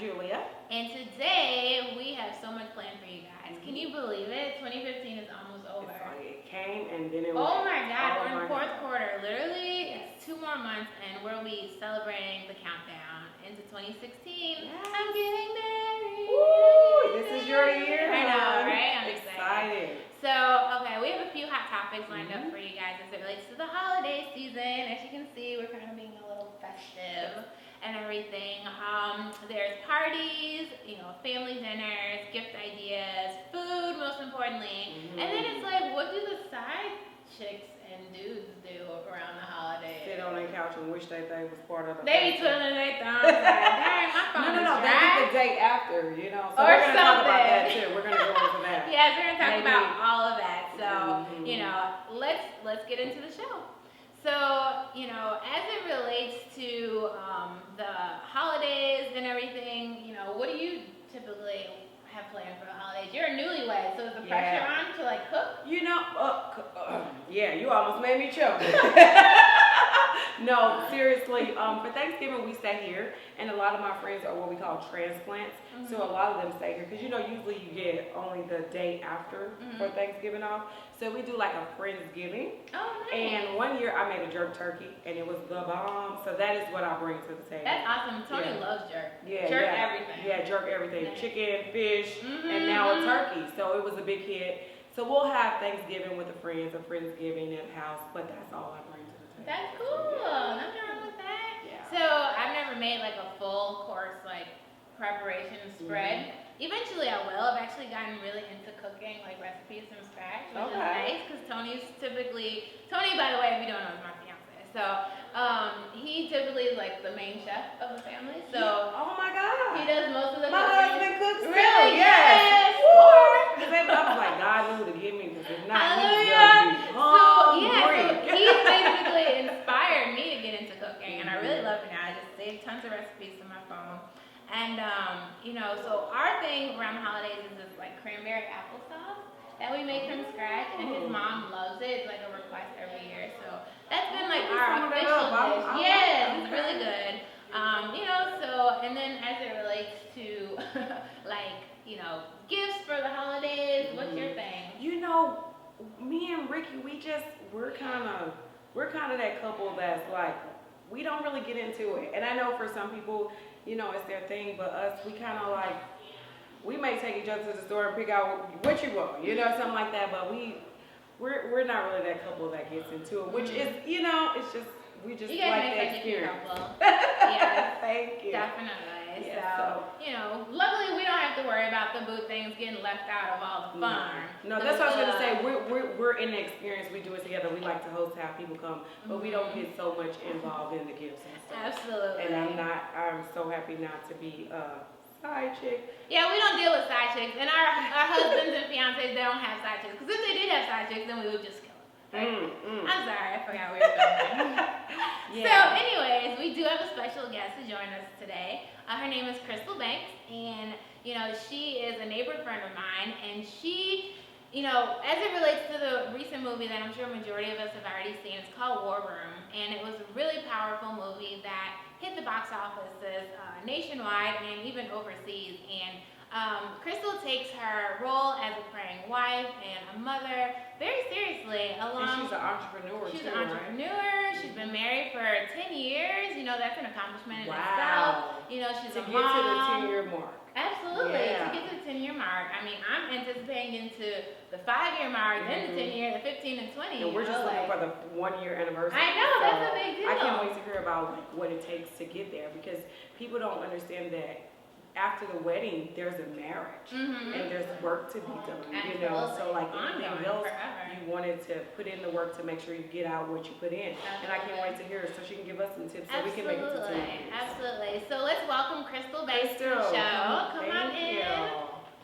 Julia. And today we have so much planned for you guys. Can you believe it? 2015 is almost over. It's like it came and then it Oh went. my God, Oh we're my in fourth God. quarter. Literally, it's 2 more months and we'll be celebrating the countdown into 2016. Yes. I'm getting married. Woo! This is your year. I know, hon. right? I'm excited. So, okay, we have a few hot topics lined up for you guys as it relates to the holiday season. As you can see, we're kind of being a little festive and everything. There's parties, family dinners, gift ideas, food, most importantly. And then it's like, what do the side chicks and dudes do around the holidays? Sit on their couch and wish that they was part of the They be twiddling their thumbs like, dang, my phone is No, dry. that's the day after, So Or we're going to talk about something. that too. We're going to go into that. Yes, we're gonna talk Maybe. about all of that. So, let's get into the show. So, as it relates to the holidays and everything, what do you typically have planned for the holidays? You're a newlywed, so is the pressure on to like cook? Yeah, you almost made me choke. No, seriously. For Thanksgiving, we stay here, and a lot of my friends are what we call transplants. So a lot of them stay here because usually you get only the day after for Thanksgiving off. So we do like a Friendsgiving. Oh, nice. And one year I made a jerk turkey, and it was the bomb. So that is what I bring to the table. That's awesome. Tony loves jerk. Yeah, jerk yeah. everything. Yeah, jerk everything. Nice. Chicken, fish, and now a turkey. So it was a big hit. So we'll have Thanksgiving with the friends, a Friendsgiving at the house, but that's all I bring to the table. That's cool. Nothing wrong with that. Yeah. So I've never made like a full course preparation spread. Eventually I will. I've actually gotten really into cooking recipes from scratch, which is nice because Tony, by the way, if you don't know, is my fiance. So he typically is the main chef of the family. So oh my God. he does most of the My cooking. husband cooks too. Really? Yes. I was like, God knew to give me because if not, he's gonna be hungry. So he's basically inspired me to get into cooking, and I really love it now. I just save tons of recipes from my phone. And, so our thing around the holidays is this cranberry applesauce that we make from scratch, and his mom loves it. It's a request every year. So that's been our official dish. Yes, it's really good. And then as it relates to gifts for the holidays, what's your thing? Me and Ricky, we're kind of that couple that's we don't really get into it. And I know for some people, it's their thing, but us, we kind of we may take each other to the store and pick out what you want, something like that, but we're not really that couple that gets into it, which is, it's just, we just like the experience. Yeah, thank you. Definitely. Yeah, so, luckily we don't have to worry about the booth things getting left out of all the fun. No, that's what I was gonna say. We're in the experience. We do it together. We like to host, have people come, but we don't get so much involved in the gifts and stuff. Absolutely. And I'm so happy not to be a side chick. Yeah, we don't deal with side chicks, and our husbands and fiancés, they don't have side chicks. Because if they did have side chicks, then we would just kill them. Right? I'm sorry, I forgot we were going. So, anyways, we do have a special guest to join us today. Her name is Crystal Banks, and she is a neighbor friend of mine, and she, as it relates to the recent movie that I'm sure a majority of us have already seen, it's called War Room, and it was a really powerful movie that hit the box offices nationwide and even overseas. And Crystal takes her role as a praying wife and a mother very seriously. And she's an entrepreneur She's too, an entrepreneur. Right? She's been married for 10 years. That's an accomplishment in Wow. itself. She's to a get mom. to the 10-year mark. Absolutely. Yeah. To get to the 10-year mark. I mean, I'm anticipating into the 5-year mark, then the 10-year, the 15 and 20. And we're just looking for the 1-year anniversary. I know, that's a big deal. I can't wait to hear about what it takes to get there, because people don't understand that after the wedding, there's a marriage and there's work to be done. Absolutely. So anything else, forever. you wanted to put in the work to make sure you get out what you put in. And I can't wait to hear her so she can give us some tips so we can make it to 2 years. Absolutely. So let's welcome Crystal Banks to the show. Come on in.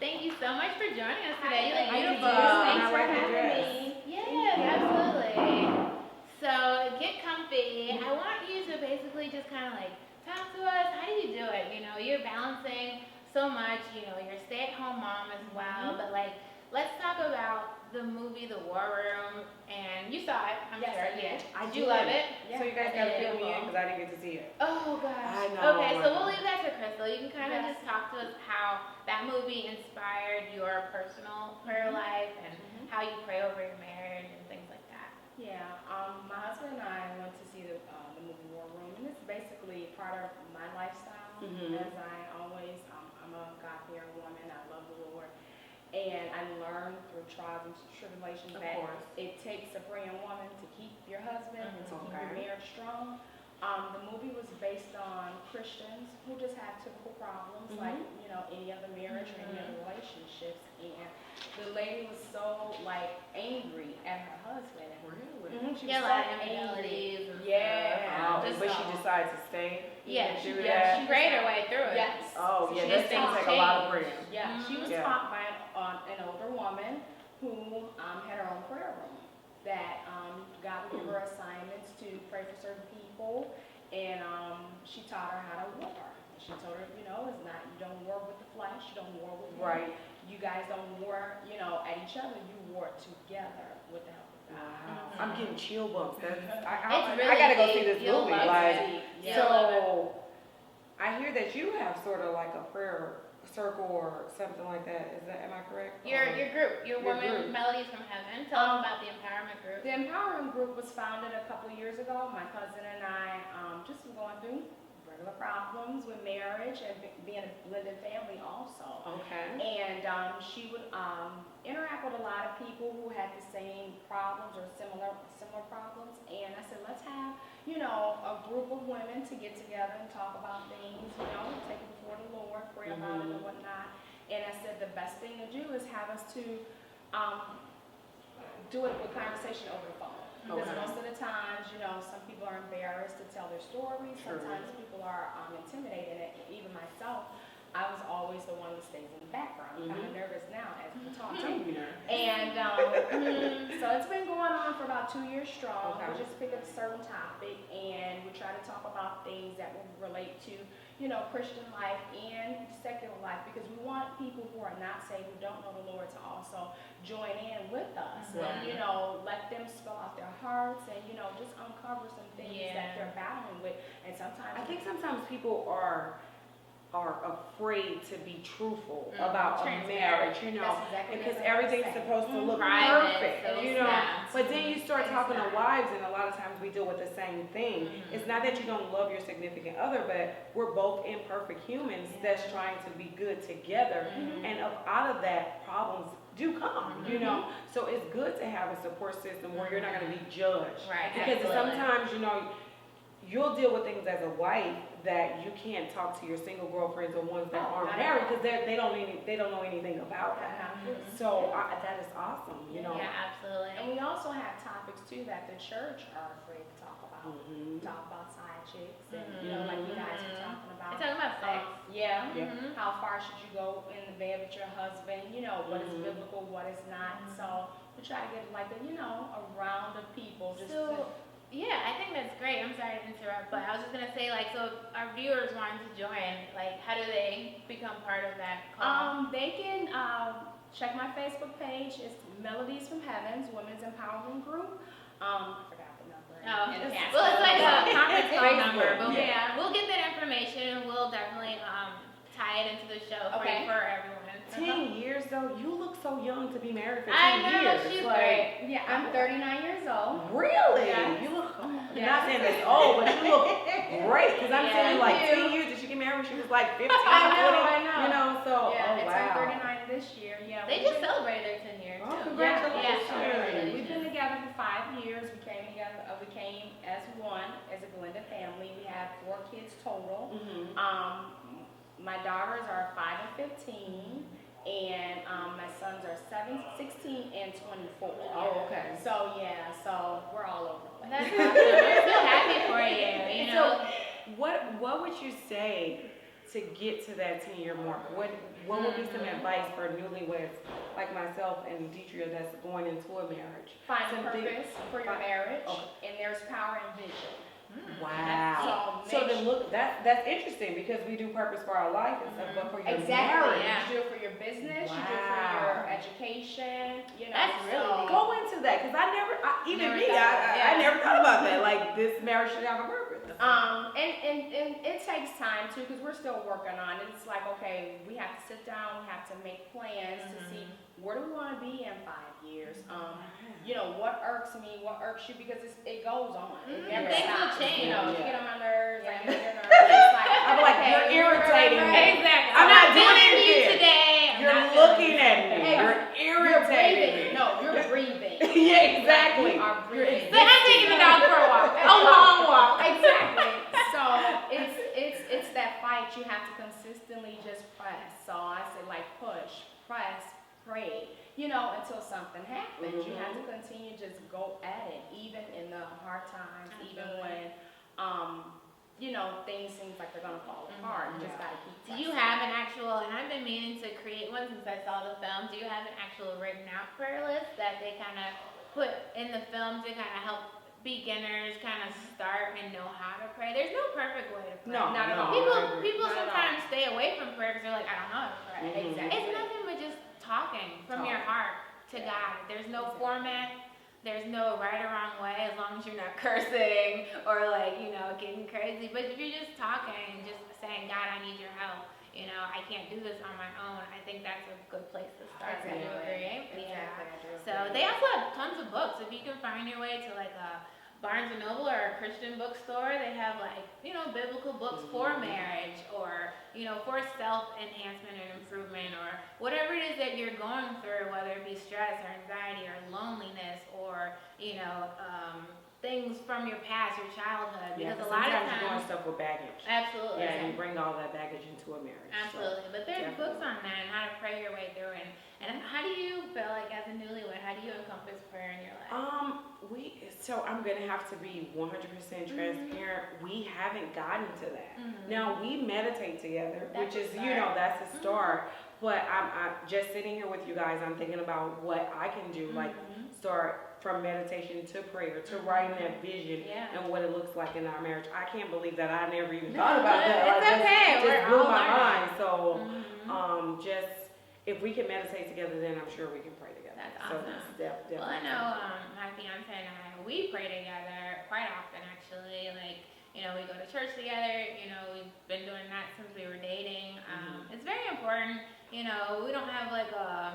Thank you so much for joining us today. You look beautiful. Thanks for having me. Yes, absolutely. So get comfy. I want you to basically just kind of talk to us. How do you do it? You're balancing so much. You're a stay-at-home mom as well. But let's talk about the movie The War Room. And you saw it, I'm sure. Yes, I did. Did you love it? So you guys gotta fill me in because I didn't get to see it. Oh gosh. I know. Okay, so we'll leave that to Crystal. You can kind of just talk to us how that movie inspired your personal prayer life and how you pray over your marriage and things like that. Yeah, my husband and I went to see the movie War Room, and it's basically part of my lifestyle. As I always, I'm a God-fearing woman. I love the Lord. And I learned through trials and tribulations that it takes a praying woman to keep your husband and to keep your marriage strong. The movie was based on Christians who just have typical problems like, you know, any other marriage or any other relationships. And the lady was so, like, angry at her husband. Really? She Yeah, was a lot so of infidelities and Yeah. stuff. But she decided to stay? Yeah, she she prayed her way through it. Yes. Oh, So yeah, she this was thing taught- take a lot of prayer. Yeah, she was taught by an older woman who had her own prayer room. That God would give her assignments to pray for certain people, and she taught her how to war. She told her, you know, it's not, you don't war with the flesh, you don't war with men. You guys don't war, you know, at each other. You war together with the help of God. I'm getting chill bumps. I really gotta go see deep. this You'll movie. love Like, it. so I hear that you have sort of like a prayer circle or something like that. Am I correct? Your group, your Women group. Melodies from Heaven. Tell them about the empowerment group. The Empowering Group was founded a couple years ago. My cousin and I just were going through regular problems with marriage and being a blended family also. Okay. And she would interact with a lot of people who had the same problems or similar problems. And I said, let's have, you know, a group of women to get together and talk about things, you know, take it before the Lord, pray about it and whatnot. And I said the best thing to do is have us to do it with conversation over the phone. Because most of the times, you know, some people are embarrassed to tell their stories. Sometimes people are intimidated. And even myself, I was always the one that stays in the background. I'm kind of nervous now as we talk. And so it's been going on for about 2 years strong. We just pick up a certain topic and we try to talk about things that will relate to, you know, Christian life and secular life, because we want people who are not saved, who don't know the Lord, to also join in with us and, you know, let them spill out their hearts and, you know, just uncover some things that they're battling with. And sometimes I think sometimes people are afraid to be truthful about a marriage, you know, because everything's supposed to look perfect, you know. But then you start talking to wives, and a lot of times we deal with the same thing. It's not that you don't love your significant other, but we're both imperfect humans that's trying to be good together, and out of that, problems do come, you know. So it's good to have a support system where you're not going to be judged, because sometimes, you know, you'll deal with things as a wife that you can't talk to your single girlfriends or ones that aren't married, because they don't know anything about that. So that is awesome, you know. Yeah, absolutely. And we also have topics too that the church are afraid to talk about. Talk about side chicks and you know, like you guys were talking about. We're talking about sex. How far should you go in the bed with your husband? You know, what is biblical, what is not. So we try to get like a, you know, a round of people just to. Yeah, I think that's great. I'm sorry to interrupt, but I was just gonna say, like, so if our viewers wanted to join, like, how do they become part of that club? They can check my Facebook page. It's Melodies from Heaven's Women's Empowerment Group. I forgot the number. Well, it's like a conference call number, but we'll get that information and we'll definitely tie it into the show for everyone. 10 years though, you look so young to be married for 10 I know, years. she's like, great. Yeah, I'm 39 years old. Really? Yes. You look, not saying that's old, but you look great. Because I'm saying like 10 years, did she get married when she was like 15, 20? I know. You know, so, It's 39 this year. Yeah, they just celebrated their 10 years Oh, too. congratulations. We've been together for 5 years. We came together. We came as one, as a blended family. We have 4 kids total. My daughters are 5 and 15. And my sons are 7, 16, and 24. Oh, okay. So so we're all over the place. That's awesome. I'm so happy for you. You know. So, what would you say to get to that 10-year mark? What would be some advice for newlyweds like myself and Deetria that's going into a marriage? Find a purpose for your marriage, and there's power in vision. Wow. So then look, that's interesting, because we do purpose for our life and stuff, but for your marriage. You do it for your business, you do it for your education, you know. That's really Go into that, because even Never me, thought about it, I never thought about that. Like, this marriage should have a purpose. And it takes time too, because we're still working on it. It's like, okay, we have to sit down, we have to make plans to see where do we want to be in 5 years. You know, what irks me, what irks you, because it goes on. It never Things will stops. change. You know, you Yeah. get on my nerves, I get on your nerves. It's like, I'm like, okay, you're irritating me. Exactly. I'm not doing feeling you anything. today. I'm You're not looking feeling at you. me. Hey, You're irritating me. No, you're breathing. Yeah, exactly. You are breathing. So I'm taking the dog for a walk. A long walk. Exactly. So it's that fight. You have to consistently just press. So I said, like, push, press, pray. You know, until something happens. You have to continue just go at it, even in the hard times, even when you know, things seem like they're gonna fall apart. You just gotta keep Do you have an actual, and I've been meaning to create one since I saw the film, do you have an actual written out prayer list that they kind of put in the film to kind of help beginners kind of start and know how to pray? There's no perfect way to pray. No, Not at all. People Not at sometimes stay away from prayer because they're like, I don't know how to pray. Exactly. It's nothing but just talking from your heart to God. There's no format. There's no right or wrong way, as long as you're not cursing or like, you know, getting crazy. But if you're just talking and just saying, God, I need your help. You know, I can't do this on my own. I think that's a good place to start. Exactly. Do you agree? Exactly. I do So agree. they also have tons of books. If you can find your way to like a Barnes and Noble or a Christian bookstore, they have like, you know, biblical books for marriage or, you know, for self-enhancement and improvement or whatever it is that you're going through, whether it be stress or anxiety or loneliness or, you know, things from your past, your childhood. Yeah, Because a lot of sometimes you're doing times, stuff with baggage. absolutely. Yeah, and you bring all that baggage into a marriage. Absolutely, but there's definitely. books on that and how to pray your way through. And how do you feel like as a newlywed, how do you encompass prayer in your life? So I'm gonna have to be 100% transparent. We haven't gotten to that. Now we meditate together, That's which a is, start. you know, that's a start. But I'm just sitting here with you guys. I'm thinking about what I can do, like start from meditation to prayer to writing that vision Yeah. and what it looks like in our marriage. I can't believe that I never even thought about that. It's Like, okay. Just We're blew all my learning. mind. So just if we can meditate together, then I'm sure we can pray together. That's So awesome. that's definitely. Well, I know my fiance and I, we pray together quite often actually. Like, you know, we go to church together. You know, we've been doing that since we were dating. It's very important. You know, we don't have like a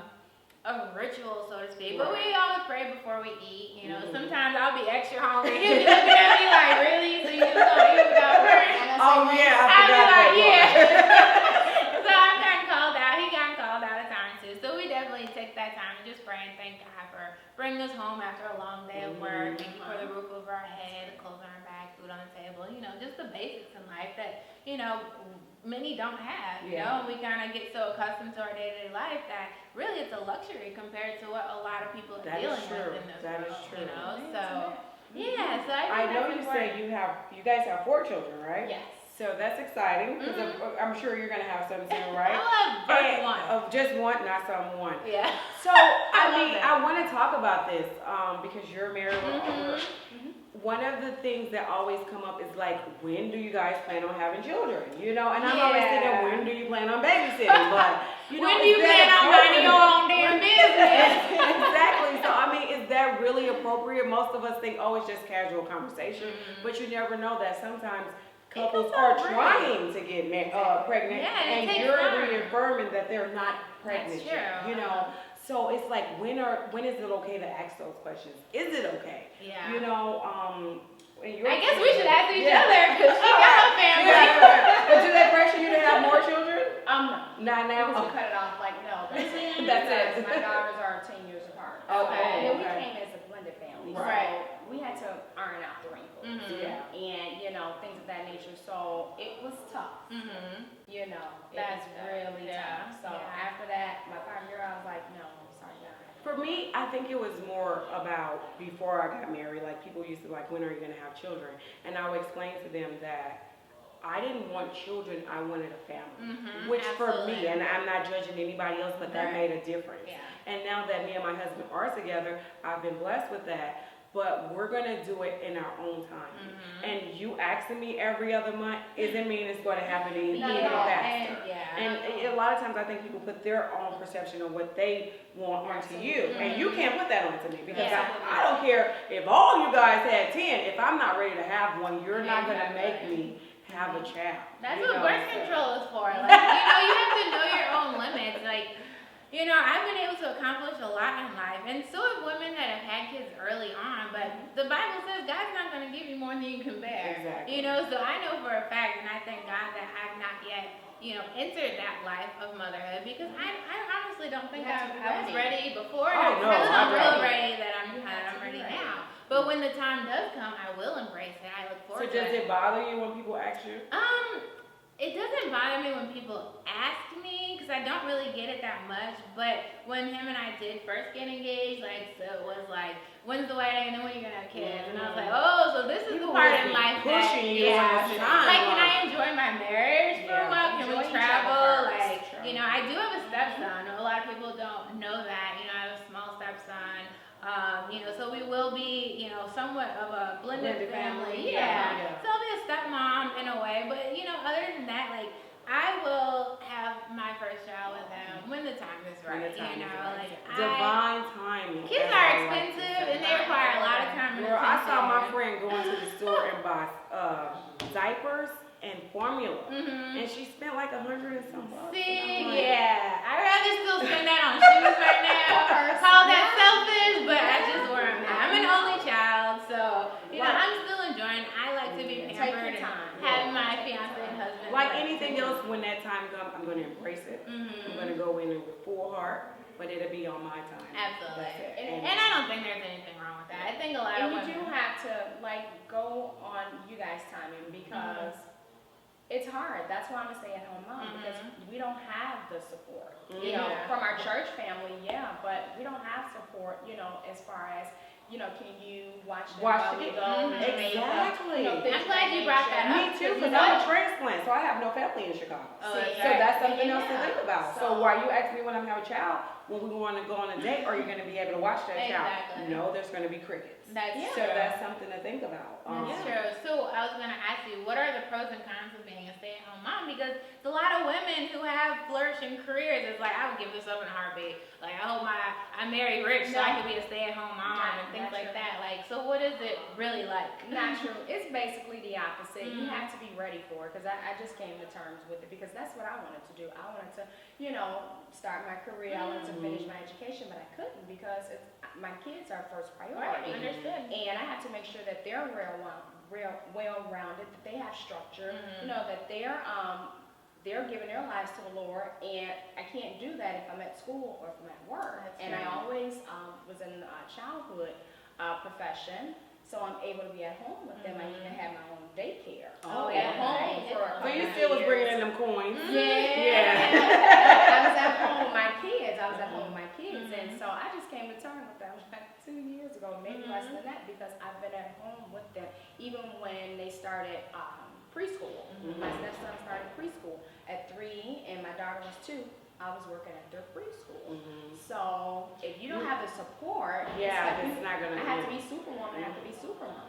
ritual, so to speak, but we always pray before we eat. You know, sometimes I'll be extra hungry. He'll be looking at me like, really? So you just gonna eat without praying? Oh yeah, I I'll be forgot like, that yeah. part. So I've gotten called out. He got called out a time too. So we definitely take that time and just pray and thank God for bringing us home after a long day of work. Thank you for the roof over our head, the clothes on our back, food on the table. You know, just the basics in life that, you know, many don't have. You know, we kind of get so accustomed to our day-to-day life that really it's a luxury compared to what a lot of people are That is dealing true. with in this That world. is true. You know, so yeah. So I I know think you that's say you guys have 4 children, right? Yes. So that's exciting because I'm sure you're gonna have some soon, right? I love birth one. Just one, not some one. Yeah. So I want to talk about this because you're married. One of the things that always come up is like, when do you guys plan on having children? You know, and I'm always thinking, when do you plan on babysitting? But you know, When do you plan on minding your own damn business? Exactly. So I mean, is that really appropriate? Most of us think, oh, it's just casual conversation, but you never know that sometimes couples are trying to get pregnant, Yeah, it and takes you're time. reaffirming that they're not pregnant That's yet. true. You know, so it's like, when is it okay to ask those questions? Is it okay? Yeah. You know, I guess we should ask each other because she got her family. But do they pressure you to have more children? No. Not now. Because we cut it off like, no. That's it. My daughters are 10 years apart. Okay, And we okay. came as a blended family. Right. So we had to iron out the wrinkles. Yeah. And, you know, things of that nature. So it was tough. You know, That's it was really tough. So after that, my 5-year-old, I was like, no, I'm sorry, God. For me, I think it was more about before I got married. Like, people used to like, when are you gonna have children? And I would explain to them that I didn't want children, I wanted a family. Which for me, and I'm not judging anybody else, but that made a difference. Yeah. And now that me and my husband are together, I've been blessed with that. but we're gonna do it in our own time. And you asking me every other month isn't mean it's gonna happen any faster. And a lot of times I think people put their own perception of what they want onto you, and you can't put that onto me because I don't care if all you guys had 10. If I'm not ready to have one, you're not gonna make me have a child. That's what birth control is for. Like, you have to know your own limits. Like, I've been able to accomplish a lot in life, and so have women that have had kids early on, but the Bible says God's not going to give you more than you can bear. Exactly. So I know for a fact, and I thank God that I've not yet, entered that life of motherhood, because I honestly don't think I was ready before, and I don't feel ready that I'm ready now. But when the time does come, I will embrace it. I look forward to it. So does it bother you when people ask you? It doesn't bother me when people ask me, because I don't really get it that much, but when him and I did first get engaged, so it was like, when's the wedding, and then when are you going to have kids? And I was like, oh, so this is the part in life that, can I enjoy my marriage for a while? Can we travel? I do have a stepson. A lot of people don't know that. I have a small stepson. So we will be, somewhat of a blended family. Yeah. So I'll be a stepmom in a way, but other than that, I will have my first child with him when the time is right. Divine timing. Kids are expensive and they require a lot of time and attention. I saw my friend going to the store and buy diapers and formula, and she spent like $100 and some bucks. I'd rather still spend that on shoes right now. Call that selfish, but that's just where I'm at. I'm an only child, so I'm still enjoying. I like to be pampered and having my fiance and husband. Like anything else, when that time comes, I'm going to embrace it. I'm going to go in with full heart, but it'll be on my time. Absolutely. And I don't think there's anything wrong with that. I think a lot of women. You do have to go on you guys' timing because. It's hard. That's why I'm a stay-at-home mom, because we don't have the support. From our church family, but we don't have support, as far as, can you watch them while we go? Exactly. I'm glad you brought that up. Me too, because I'm a transplant, so I have no family in Chicago. So that's something else to think about. So while you ask me when I'm having a child, when we want to go on a date, are you going to be able to watch that child? No, there's going to be crickets. So that's something to think about. That's true. So I was going to ask you, what are the pros and cons of being a stay-at-home mom? Because there's a lot of women who have flourishing careers. It's like, I would give this up in a heartbeat. I hope I marry rich so I can be a stay-at-home mom and things like that. So what is it really like? Not true. It's basically the opposite. You have to be ready for it, because I just came to terms with it, because that's what I wanted to do. I wanted to, start my career. I wanted to finish my education, but I couldn't because my kids are first priority. Right, understood. And I have to make sure that they're well-rounded, that they have structure, that they're giving their lives to the Lord, and I can't do that if I'm at school or if I'm at work. I always was in childhood profession, so I'm able to be at home with them. I even have my own daycare at home. So you still was bringing in them coins? I was at home with my kids. And so I just came to terms with that like 2 years ago, maybe less than that, because I've been at home with them even when they started preschool. My stepson started preschool at 3, and my daughter was 2. I was working at their preschool. So if you don't have the support, it's not gonna. I have to be superwoman. I have to be supermom.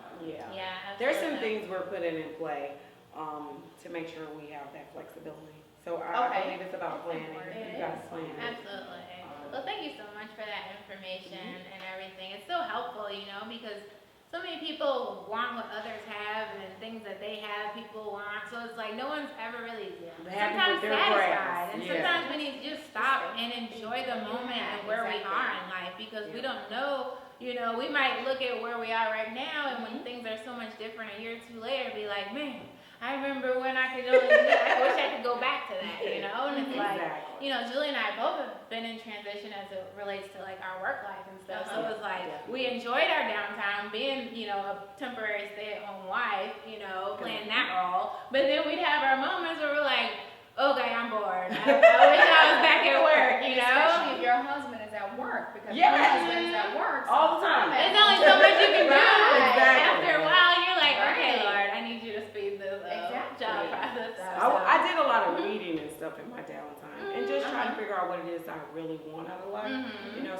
There's some things we're putting in play to make sure we have that flexibility. So I believe it's about planning. You guys plan. Absolutely. Well, thank you so much for that information and everything. It's so helpful, because so many people want what others have and things that they have people want. So it's like no one's ever really sometimes satisfied. And sometimes we need to just stop and enjoy the moment and where we are in life, because we don't know, we might look at where we are right now, and when things are so much different a year or two later, be like, man, I remember when I could only I wish I could go back to that, And it's like, Julie and I both have been in transition as it relates to our work life and stuff. So it's like we enjoyed our downtime being, a temporary stay-at-home wife, playing that role. But then we'd have our moments where we're like, okay, I'm bored. I wish I was back at work, Especially if your husband is at work, because your husband is at work all the time. There's only so much you can do. After a while, you're like, okay, Lord, I need you to speed this job process up. I did a lot of reading and stuff in my downtime, and just trying to figure out what it is I really want out of life.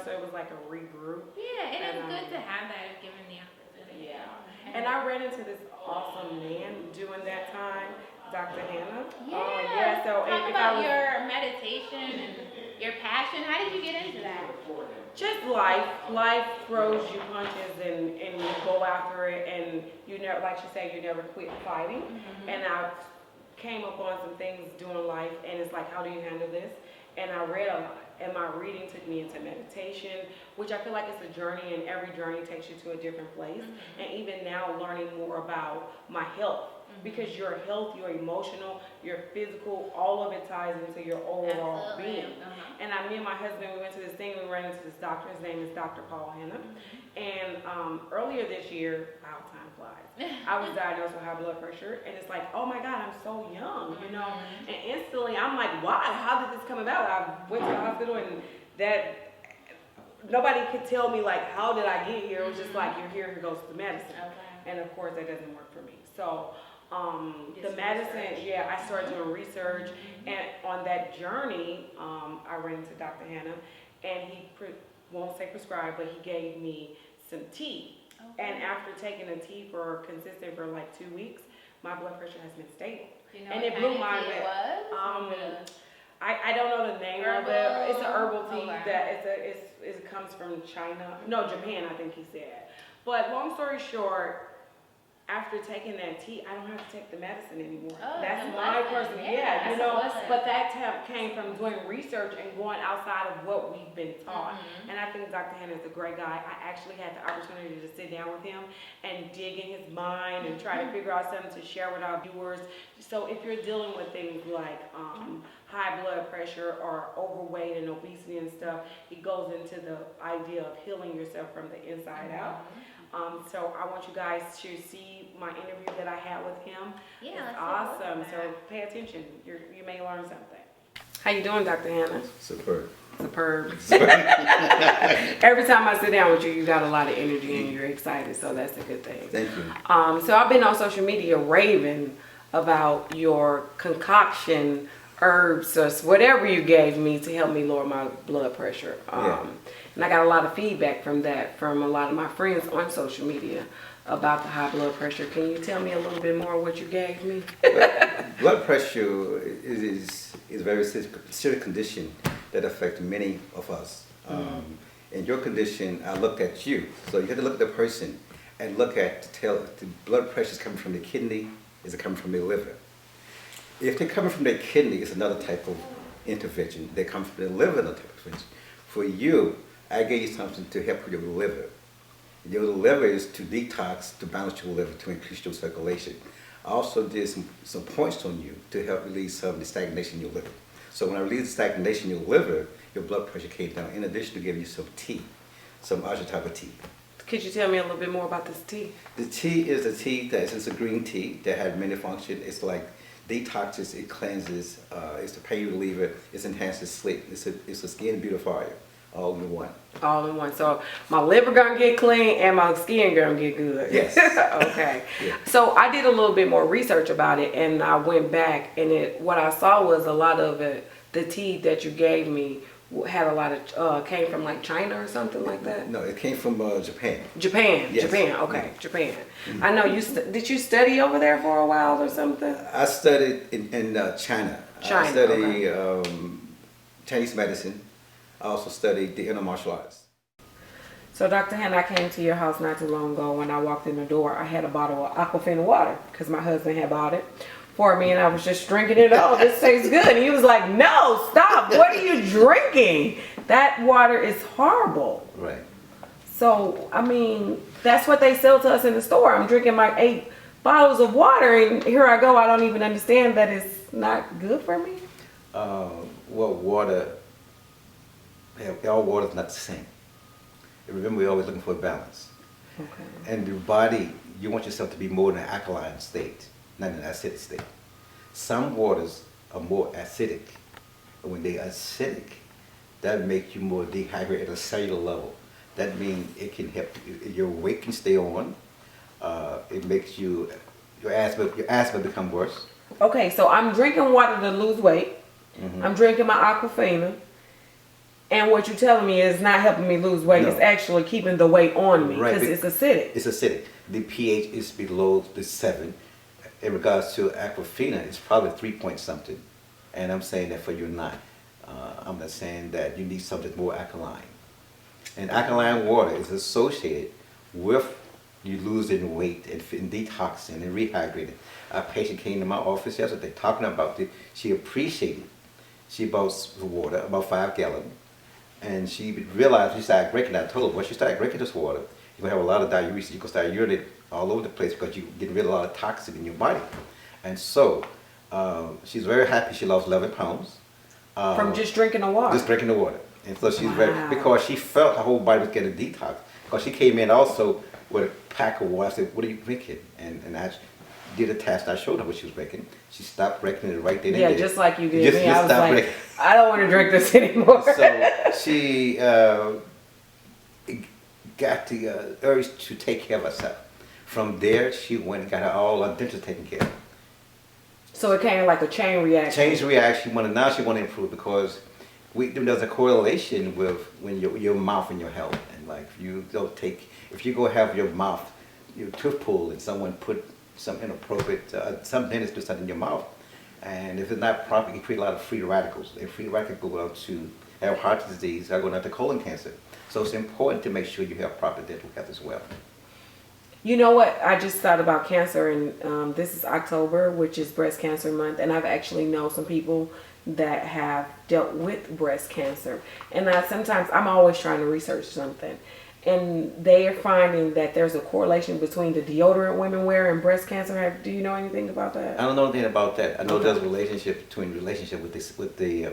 So it was like a regroup. Yeah, and it's good to have that if given the opportunity. Yeah. And I ran into this awesome man during that time, Dr. Hannah. Yeah. So talk about your meditation and your passion. How did you get into that? Just life. Life throws you punches and you go after it, and you never, like she said, you never quit fighting. And I came upon some things during life, and it's like, how do you handle this? And I read a lot, and my reading took me into meditation, which I feel like it's a journey, and every journey takes you to a different place. And even now, learning more about my health, because your health, your emotional, your physical, all of it ties into your overall being. And me and my husband, we went to this thing, we ran into this doctor. His name is Dr. Paul Hannah. And earlier this year, wow, time flies, I was diagnosed with high blood pressure, and it's like, oh my God, I'm so young, you know. And instantly, I'm like, why? How did this come about? I went to the hospital, and that nobody could tell me like, how did I get here? It was just like, you're here goes the medicine. And of course, that doesn't work for me. So the medicine, I started doing research, and on that journey, I ran into Dr. Hannah, and he won't say prescribed, but he gave me some tea. And after taking the tea consistent for like 2 weeks, my blood pressure has been stable. And it blew my mind. I don't know the name of it. It's an herbal tea that it comes from China. No, Japan, I think he said. But long story short, after taking that tea, I don't have to take the medicine anymore. That's my personal, you know. But that came from doing research and going outside of what we've been taught. And I think Dr. Hannah is a great guy. I actually had the opportunity to sit down with him and dig in his mind and try to figure out something to share with our viewers. So if you're dealing with things like high blood pressure or overweight and obesity and stuff, he goes into the idea of healing yourself from the inside out. So I want you guys to see my interview that I had with him. Yeah, it's awesome. So pay attention. You may learn something. How you doing, Dr. Hannah? Superb. Every time I sit down with you, you got a lot of energy and you're excited, so that's a good thing. Thank you. So I've been on social media raving about your concoction herbs or whatever you gave me to help me lower my blood pressure. And I got a lot of feedback from that from a lot of my friends on social media about the high blood pressure. Can you tell me a little bit more what you gave me? Blood pressure is a very serious condition that affects many of us. In your condition, I look at you. So you have to look at the person and look at to tell if the blood pressure is coming from the kidney, is it coming from the liver? If they're coming from the kidney, it's another type of intervention. They come from the liver, another type of intervention. For you, I gave you something to help your liver. Your liver is to detox, to balance your liver, to increase your circulation. I also did some points on you to help release some of the stagnation in your liver. So when I released the stagnation in your liver, your blood pressure came down. In addition to giving you some tea, some other type of tea. Could you tell me a little bit more about this tea? The tea is a tea it's a green tea that has many functions. It's like detoxes, it cleanses, it's a pain reliever, it enhances sleep. It's a skin beautifier. All in one. All in one. So my liver gonna get clean and my skin gonna get good. Yes. Okay. Yeah. So I did a little bit more research about it, and I went back, and what I saw was a lot of it. The tea that you gave me had a lot of came from like China or something like that. No, it came from Japan. Japan. Yes. Japan. Okay. Japan. I know you. Did you study over there for a while or something? I studied in China. China. I studied Chinese medicine. I also studied the inner martial arts. So Dr. Hannah, I came to your house not too long ago. When I walked in the door, I had a bottle of Aquafina water because my husband had bought it for me, and I was just drinking it. Oh, this tastes good. And he was like, no, stop. What are you drinking? That water is horrible. Right. So, I mean, that's what they sell to us in the store. I'm drinking my 8 bottles of water, and here I go. I don't even understand that it's not good for me. Well, all water is not the same. Remember, we're always looking for a balance. Okay. And your body, you want yourself to be more in an alkaline state, not in an acidic state. Some waters are more acidic. And when they're acidic, that makes you more dehydrated at a cellular level. That means it can help your weight can stay on. It makes your asthma become worse. Okay, so I'm drinking water to lose weight. I'm drinking my Aquafina. And what you're telling me is not helping me lose weight. No. It's actually keeping the weight on me Right. because it's acidic. It's acidic. The pH is below the 7. In regards to Aquafina, it's probably 3 point something. And I'm saying that for you not. I'm not saying that you need something more alkaline. And alkaline water is associated with you losing weight and detoxing and rehydrating. A patient came to my office yesterday talking about it. She appreciated. She bought water, about 5 gallons. And she realized she started drinking. I told her, once you start drinking this water, you're going to have a lot of diarrhea. You're going to start urinating all over the place because you're getting rid of a lot of toxin in your body. And so she's very happy she lost 11 pounds. From just drinking the water. Just drinking the water. And so she's very, Wow. because she felt her whole body was getting detox. Because she came in also with a pack of water. I said, what are you drinking? And I did a test. I showed her what she was drinking. She stopped drinking it right then and Yeah, there. just like you did Just- me. just I was stop like, drinking. I don't want to drink this anymore. So she got the urge to take care of herself. From there, she went and got her all her dentures taken care of. So it came like a chain reaction. Changed the reaction. Now she want to improve because there's a correlation with when your mouth and your health. And like if you go have your mouth, your tooth pulled, and someone put some inappropriate, some dentist do something in your mouth, and if it's not proper, you create a lot of free radicals. And free radicals go out to have heart disease, or go down to colon cancer. So it's important to make sure you have proper dental health as well. You know what? I just thought about cancer, and this is October, which is Breast Cancer Month, and I've actually know some people that have dealt with breast cancer. And sometimes I'm always trying to research something, and they are finding that there's a correlation between the deodorant women wear and breast cancer. Do you know anything about that? I don't know anything about that. I know Okay. there's a relationship with the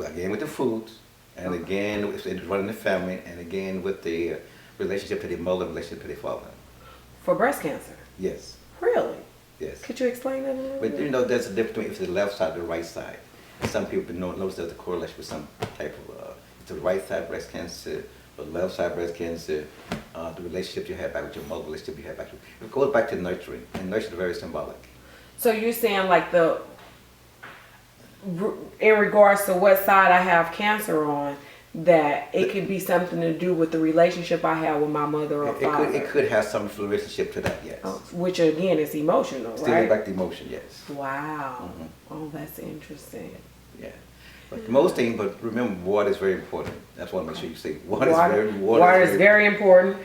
again with the foods, and again with it running the family, and again with the relationship to the mother, relationship to the father. For breast cancer? Yes, Really? yes. Could you explain that a little But bit? you know, there's a difference between if it's the left side or the right side. And some people notice there's a correlation with some type of it's the right side breast cancer, or left side breast cancer, the relationship you have back with your mother, relationship you have back with. It goes back to nurturing, and nurturing is very symbolic. So you're saying like in regards to what side I have cancer on, that it could be something to do with the relationship I have with my mother or father. It could have some relationship to that, yes. Oh, which again is emotional, Still right? back to emotion, yes. Wow. Mhm. Oh, that's interesting. Yeah. But most thing, but remember, water is very important. That's why I make sure you say water Water is very important.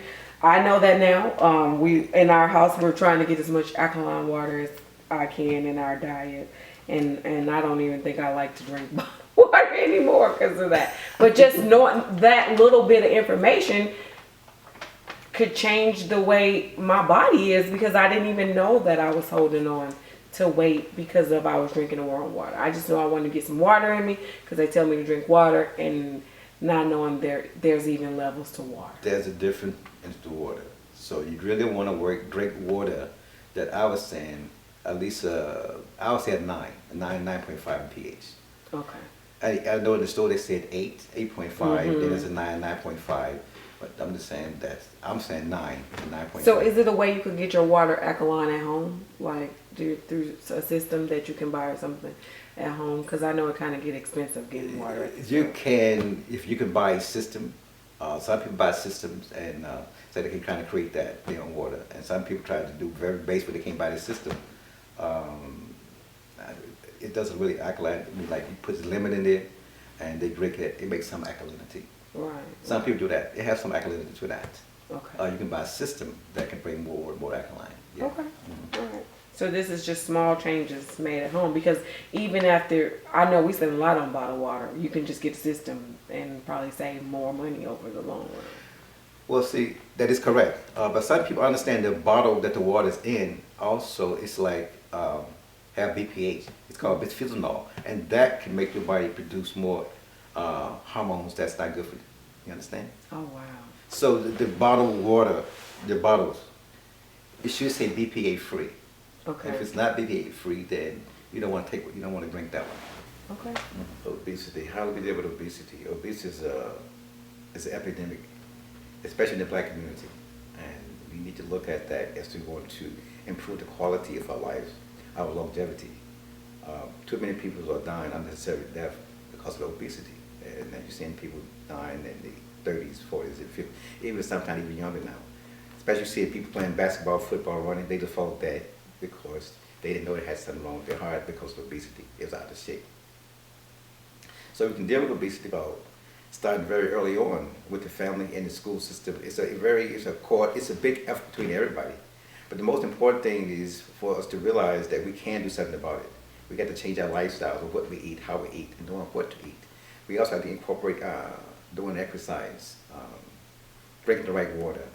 I know that now. We in our house we're trying to get as much alkaline water as I can in our diet, and I don't even think I like to drink water anymore because of that. But just knowing that little bit of information could change the way my body is, because I didn't even know that I was holding on to weight because of I was drinking the wrong water. I just know I wanted to get some water in me because they tell me to drink water, and not knowing there's even levels to water. There's a difference in the water. So you really want to drink water that I was saying, at least, I would say a 9.5 in pH. Okay. I know in the store they said 8.5, Mhm. then it's a 9.5. But I'm just saying I'm saying 9 to 9.5. So is it a way you could get your water alkaline at home, like through a system that you can buy or something at home? Because I know it kind of get expensive getting water. At the You store. can, if you can buy a system, some people buy systems and so they can kind of create their own water. And some people try to do very basic, but they can't buy the system. It doesn't really alkaline. I mean, like you put lemon in there and they drink it, it makes some alkalinity. Right. Some people do that. It has some alkalinity to that. Okay. You can buy a system that can bring more alkaline. Yeah. Okay. Mhm. All right. So this is just small changes made at home, because even after, I know we spend a lot on bottled water. You can just get a system and probably save more money over the long run. Well, see, that is correct. But some people understand the bottle that the water's in also is like have BPH. It's called bisphenol, and that can make your body produce more hormones that's not good for you. You understand? Oh wow. So the bottled water, the bottles, it should say BPA free. Okay. If it's not BPA free, then you don't want to drink that one. Okay. Obesity. How do we deal with obesity? Obesity is an epidemic, especially in the black community, and we need to look at that as we want to improve the quality of our lives, our longevity. Too many people are dying unnecessary death because of obesity, And then you're seeing people dying in the 30s, 40s, and 50s, even sometimes even younger now. Especially seeing people playing basketball, football, running, they default that because they didn't know they had something wrong with their heart because of obesity. It was out of shape. So we can deal with obesity starting very early on with the family and the school system. It's a big effort between everybody. But the most important thing is for us to realize that we can do something about it. We got to change our lifestyles of what we eat, how we eat, and knowing what to eat. We also have to incorporate doing exercise, drinking the right water,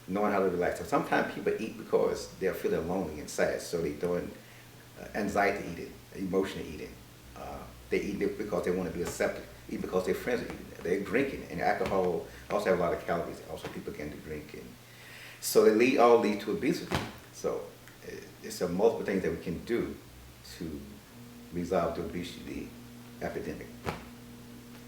knowing how to relax. So sometimes people eat because they're feeling lonely and sad, so they're doing anxiety eating, emotional eating. They eat it because they want to be accepted, eat because their friends are eating it. They're drinking, and alcohol also have a lot of calories. Also, people begin to drink, and so they all lead to obesity. So it's a multiple things that we can do to resolve the obesity epidemic.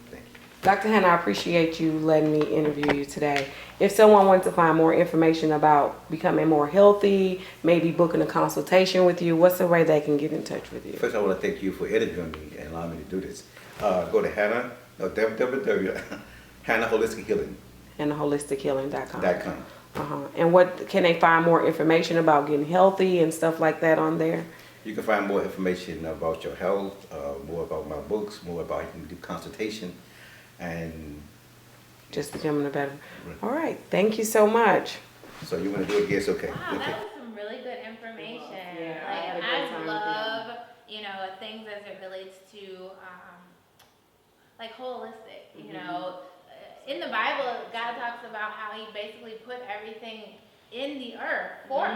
Thank you. Dr. Hannah, I appreciate you letting me interview you today. If someone wants to find more information about becoming more healthy, maybe booking a consultation with you, what's the way they can get in touch with you? First, I want to thank you for interviewing me and allowing me to do this. Go to www.hannahholistichealing.com. HannahHolisticHealing.com. And what can they find more information about getting healthy and stuff like that on there? You can find more information about your health, more about my books, more about you can do consultation, and just becoming a better. Right. All right. Thank you so much. So you want to do it again? It's okay. Wow, Okay. that was some really good information. Yeah, I had a Like, great time with love, things as it relates to, like holistic, you know. In the Bible, God talks about how he basically put everything in the earth for us,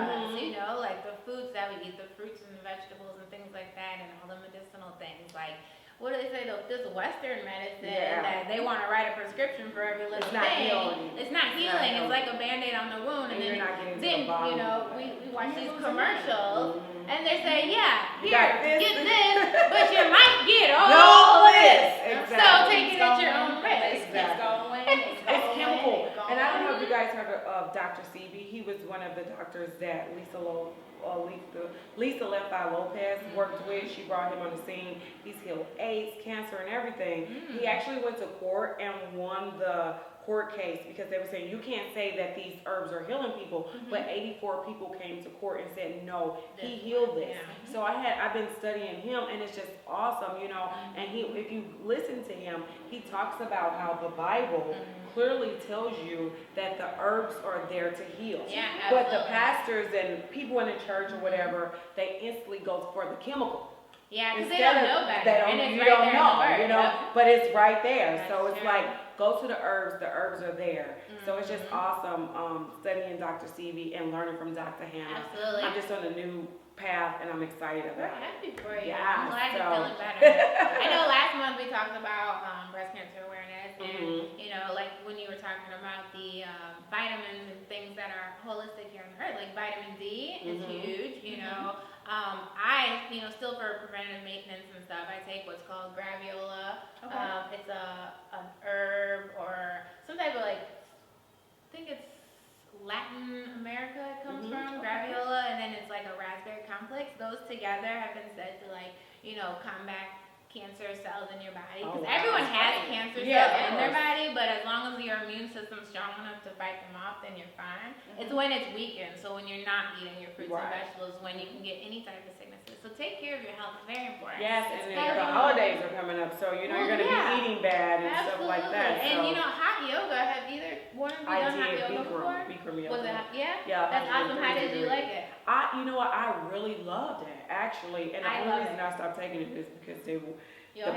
like the foods that we eat, the fruits and the vegetables and things like that, and all the medicinal things. Like, what do they say? This Western medicine that they want to write a prescription for every little It's not thing. healing. It's not healing. It's like a Band-Aid on the wound. And you're not getting to then the bottom. we watch these commercials, and they say, You here, got this. get this, but you might get all No, this. exactly. So take it at your own risk. It's chemical. And I don't know if you guys heard of Dr. Sebi. He was one of the doctors that Lisa Left-Eye Lopez worked with. She brought him on the scene. He's healed AIDS, cancer, and everything. He actually went to court and won the court case because they were saying you can't say that these herbs are healing people, but 84 people came to court and said no, he healed this. So I've been studying him, and it's just awesome, and if you listen to him, he talks about how the Bible clearly tells you that the herbs are there to heal. But the pastors and people in the church or whatever, they instantly go for the chemical. Yeah, because they don't know better. And You it's right don't there in the know, word, but it's right there. That's So it's true. like, go to the herbs are there. So it's just awesome studying Dr. Sebi and learning from Dr. Hannah. Absolutely. I'm just on a new path and I'm excited We're about it. happy for you. Yeah, I'm glad you're so- feeling better. I know last month we talked about breast cancer awareness, and like when you were talking about the vitamins and things that are holistic here on earth, like vitamin D is huge. I still for preventative maintenance and stuff, I take what's called graviola. Okay. It's an herb or some type of I think it's Latin America it comes from, graviola, and then it's like a raspberry complex. Those together have been said to combat cancer cells in your body, because everyone has cancer cells in their body, but as long as your immune system's strong enough to fight them off, then you're fine. It's when it's weakened, so when you're not eating your fruits and vegetables, when you can get any type of sicknesses. So take care of your health, it's very important. Yes, and then the holidays are coming up, so you're going to be eating bad and stuff like that. And So. hot yoga, have either one of you done hot yoga before? Bikram yoga. Was it Yeah. That's awesome. How did you like it? You know what? I really loved it, actually. And the only reason I stopped taking it is because the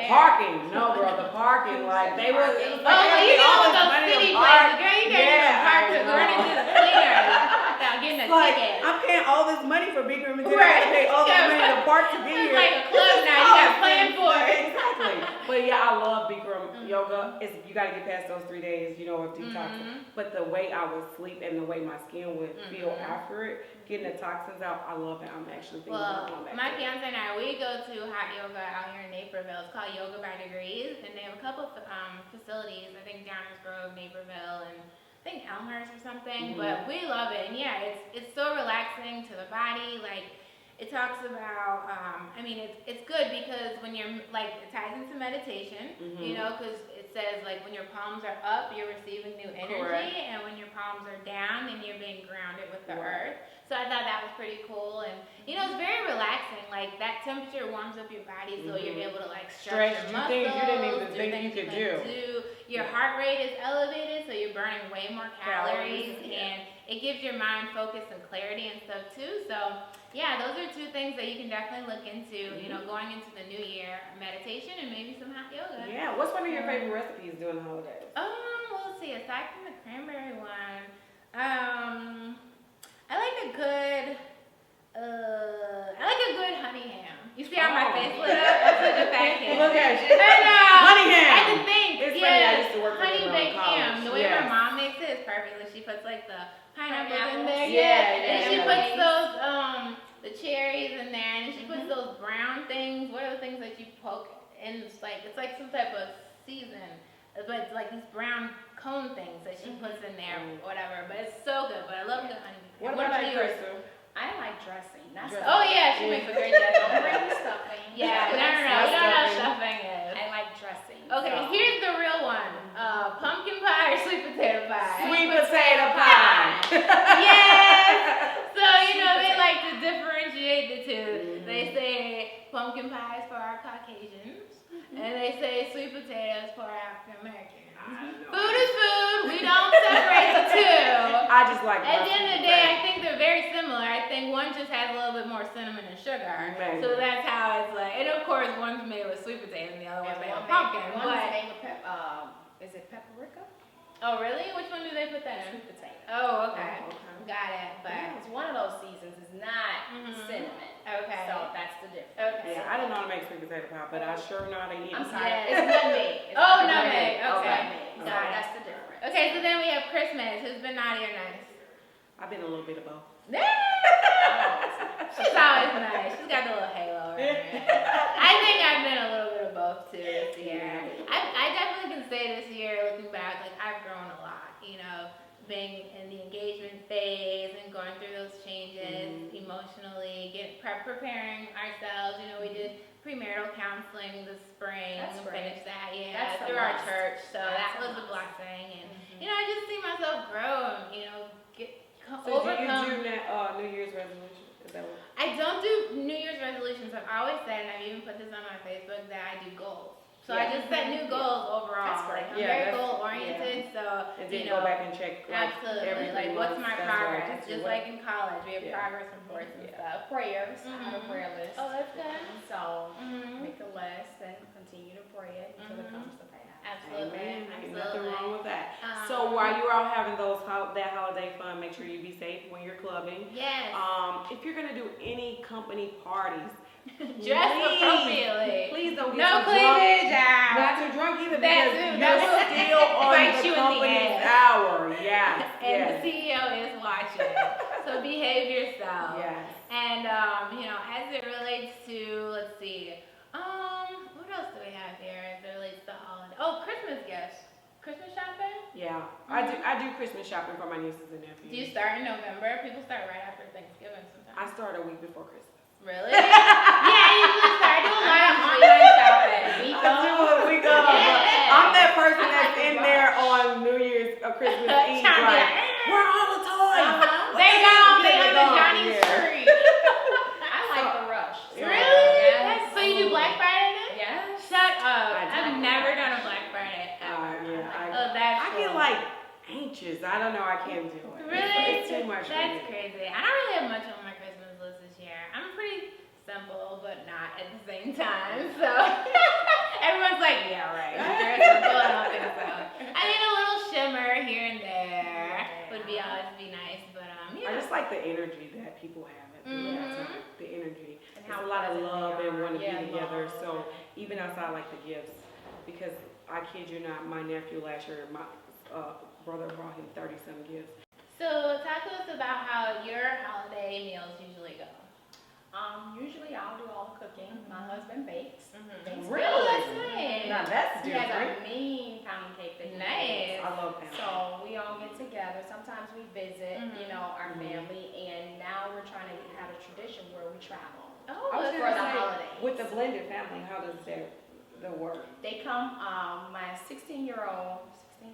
parking. No, girl, the parking. Like, they were. You know those city places. Girl, you can't even park to run into the cleaners without getting a ticket. I'm paying all this money for Bikram and then I have to pay all this money to park to be It's here. like a club now. You got to plan for it. Exactly. But yeah, I love Bikram yoga. You got to get past those 3 days, of detoxing. But the way I would sleep and the way my skin would feel after it, getting the toxins out, I love it. I'm actually thinking about going back. My fiance and I, we go to hot yoga out here in Naperville. It's called Yoga by Degrees, and they have a couple facilities. I think Downers Grove, Naperville, and I think Elmhurst or something. But we love it, and it's so relaxing to the body. it talks about, I mean, it's good because when you're, like, it ties into meditation, you know, because it says, like, when your palms are up, you're receiving new energy, and when your palms are down, then you're being grounded with the earth. So I thought that was pretty cool, and, you know, it's very relaxing. Like, that temperature warms up your body, so you're able to, like, stretch your muscles, things you didn't even do think things you could do. Your heart rate is elevated, so you're burning way more calories, and it gives your mind focus and clarity and stuff, too. So, yeah, those are two things that you can definitely look into, you know, going into the new year, meditation and maybe some hot yoga. Yeah, what's one of your favorite recipes during the holidays? Well, let's see, aside from the cranberry one, I like a good honey ham. You see how my face lit up? That's like a fat kid. Look at you. I know. Honey ham. I can think. It's funny, I used to work for honey them baked in college. ham. The way Yes. my mom makes it is perfect. Like she puts like the pineapple in there. Yeah, And she yeah. puts those the cherries in there, and she puts those brown things. What are the things that you poke in? It's like some type of season, but it's like these brown cone things that she puts in there, whatever. But it's so good. But I love the honey. What about you, yours? Crystal? I like dressing. That's Oh yeah, she makes a great dressing. Don't bring me stuffing. Yeah, no. You don't know what stuffing is. I like dressing. Okay, So. here's the real one. Pumpkin pie or sweet potato pie? Sweet potato pie. Yes! So, you know, they like to differentiate the two. They say pumpkin pie is for our Caucasians, and they say sweet potatoes for our African Americans. Food is food. We don't separate the two. I just like At the end of the day, I think they're very similar. I think one just has a little bit more cinnamon and sugar. Maybe. So that's how it's like. And of course, one's made with sweet potato and the other one's made with One pumpkin. is But made with is it paprika? oh, really? Which one do they put that in? Sweet potato. Oh, okay. Oh, okay. Got it. Yeah, But it's one of those seasons. It's not cinnamon. okay. So that's the difference. Okay. Yeah, I didn't know how to make sweet potato pie, but I sure know how to eat I'm it. sorry. Yes. It's nutmeg. It's Oh, not nutmeg. It's Okay. nutmeg. So Got it. that's the difference. Okay, so then we have Christmas. Who's been naughty or nice? I've been a little bit of both. She's always nice. She's got the little halo around her. I think I've been a little bit of both too this year. I definitely can say this year, looking back, like I've grown a lot. You know, being in the engagement phase and going through those changes emotionally, preparing ourselves. You know, we did premarital counseling this spring. That's and great. finished that, That's a through our must. church. So that That's a was a must. blessing, and you know, I just see myself grow and you know So overcome. do you do New Year's resolution? Is that what? I don't do New Year's resolutions. I've always said, and I've even put this on my Facebook, that I do goals. So I just set new goals overall. That's great. Like, I'm Yeah, very that's- goal oriented. So And you then know, go back and check like absolutely. every Like, 3 what's months. my That's what I progress? do. Just like in college, we have Yeah. progress reports and stuff. Prayers. I have a prayer list. Oh, that's good. So Mhm. make a list and continue to pray it until it comes to pass. Absolutely. Amen. Ain't nothing Absolutely. wrong with that. Um, So while you're all having that holiday fun, make sure you be safe when you're clubbing. Yes. If you're gonna do any company parties, Dress please, appropriately. Please don't get No too drunk. cleavage. Not too drunk either That because too. you're That will still on bite the you in the company's ass. hour. Yes. And yes. the CEO is watching. So behave yourself. Yes. And you know, as it relates to, let's see, what else do we have here as it relates to holiday? Oh, Christmas gifts. Christmas shopping? Yeah. I do Christmas shopping for my nieces and nephews. Do you start in November? People start right after Thanksgiving sometimes. I start a week before Christmas. Really? Yeah, you usually start doing a lot of online shopping. I do a week of. Yeah. I'm that person I that's like in to there rush. on New Year's or Christmas Eve. Trying to be Like, like, where are all the toys? They gone. They on the gone. Johnny's Yeah. tree. I like the rush. So, Really? Yes. So you do Black Friday then? Yes. Shut up. I do. I've never done a Black Friday ever. Yeah. Oh, that's I get cool. like anxious. I don't know. I can't do it. Really? It's too much. for That's me. crazy. I don't really have much on my Christmas list this year. I'm pretty simple, but not at the same time. So everyone's like, yeah, right. You're simple. I don't think so. I mean, a little shimmer here and there would be always be nice, but I yeah. just like the energy that people have at that time. The energy. And There's how a lot of pleasant they love and are. want to Yeah, be together. love. So even outside like the gifts, because I kid you not, my nephew last year, my brother brought him 30-some gifts. So talk to us about how your holiday meals usually go. Usually I'll do all the cooking. My husband bakes. Bakes Really? Oh, that's cakes. nice. Now that's He has different. a mean pound cake that he Nice. I love that. So we all get together. Sometimes we visit, you know, our family. And now we're trying to have a tradition where we travel. Oh, I was that's for gonna the say, holidays. with the blended family, how does the work? They come, my 16-year-old,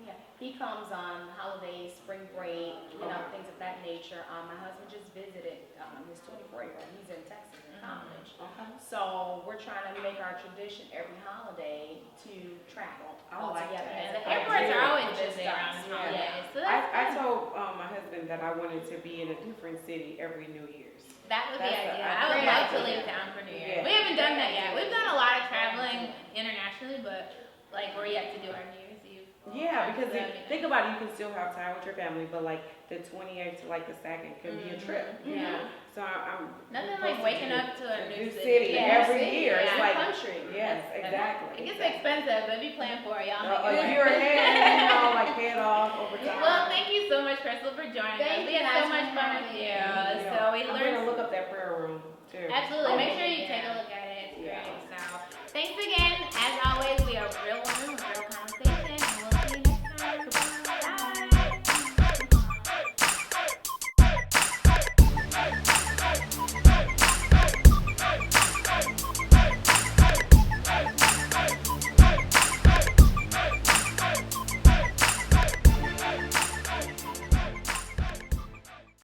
yeah, he comes on holidays, spring break, things of that nature. My husband just visited his 24-year-old. He's in Texas in college. Okay. So we're trying to make our tradition every holiday to travel I all like together. that. And the as a airports family. are always This busy around does, the yeah. holidays. So I that's fun. told my husband that I wanted to be in a different city every New Year's. That would be That's ideal. a I would great love to idea. leave town for New Year's. Yeah. We haven't done that yet. We've done a lot of traveling internationally, but like we're yet to do our New Year's Eve. Yeah, because That'd be think about it, you can still have time with your family, but like the 28th to like the 2nd can be a trip, you Mhm. know? So I'm. Nothing supposed like to waking do up to a new city Yeah, every city, year. It's yeah. like, Country. yes, It exactly. gets expensive, but be planning for it. Y'all make A it year work. ahead, like pay it off over time. Well, thank you so much, Crystal, for joining us. Thank We you had so guys much for fun